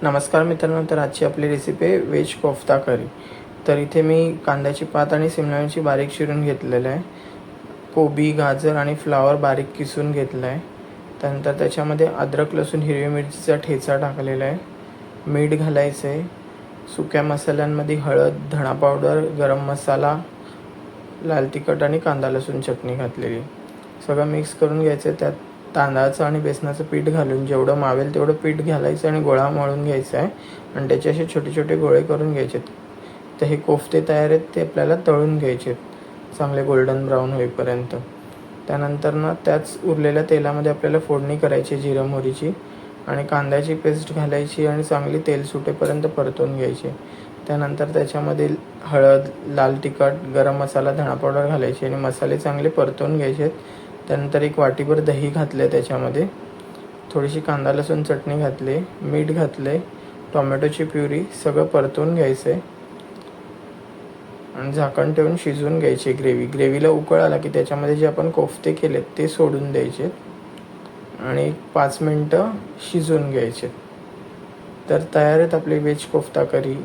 नमस्कार मित्रांनो, तर आजची आपली रेसिपी आहे व्हेज कोफ्ता करी। तर इथे मी कांद्याची पात आणि शिमला मिरची बारीक चिरून घेतलेलं आहे, कोबी, गाजर आणि फ्लावर बारीक किसून घेतला आहे। त्यानंतर त्याच्यामध्ये अद्रक, लसूण, हिरवी मिरचीचा ठेचा टाकलेला आहे, मीठ घालायचं आहे, सुक्या मसाल्यांमध्ये हळद, धणा पावडर, गरम मसाला, लाल तिखट आणि कांदा लसूण चटणी घातलेली। सगळं मिक्स करून घ्यायचं। त्यात तांदळाचं आणि बेसनाचं पीठ घालून जेवढं मावेल तेवढं पीठ घालायचं आणि गोळा मळून घ्यायचा आहे आणि त्याचे असे छोटे छोटे गोळे करून घ्यायचे। तर हे कोफ्ते तयार आहेत, ते आपल्याला तळून घ्यायचे चांगले गोल्डन ब्राऊन होईपर्यंत। त्यानंतर त्याच उरलेल्या तेलामध्ये आपल्याला फोडणी करायची जिरं मोहरीची आणि कांद्याची पेस्ट घालायची आणि चांगली तेल सुटेपर्यंत परतून घ्यायची। त्यानंतर त्याच्यामध्ये हळद, लाल तिखट, गरम मसाला, धणा पावडर घालायची आणि मसाले चांगले परतून घ्यायचे। त्यानंतर एक वाटीभर दही घातले, त्याच्यामध्ये थोडीशी कांदा लसूण चटणी घातली, मीठ घातले, टोमॅटोची प्युरी, सगळं परतून घ्यायचं आणि झाकण ठेवून शिजवून घ्यायची ग्रेव्हीला उकळ आला की त्याच्यामध्ये जे आपण कोफ्ते केलेत ते सोडून द्यायचे आणि 5 मिनिटं शिजवून घ्यायचे। तर तयार आहेत आपली व्हेज कोफ्ता करी।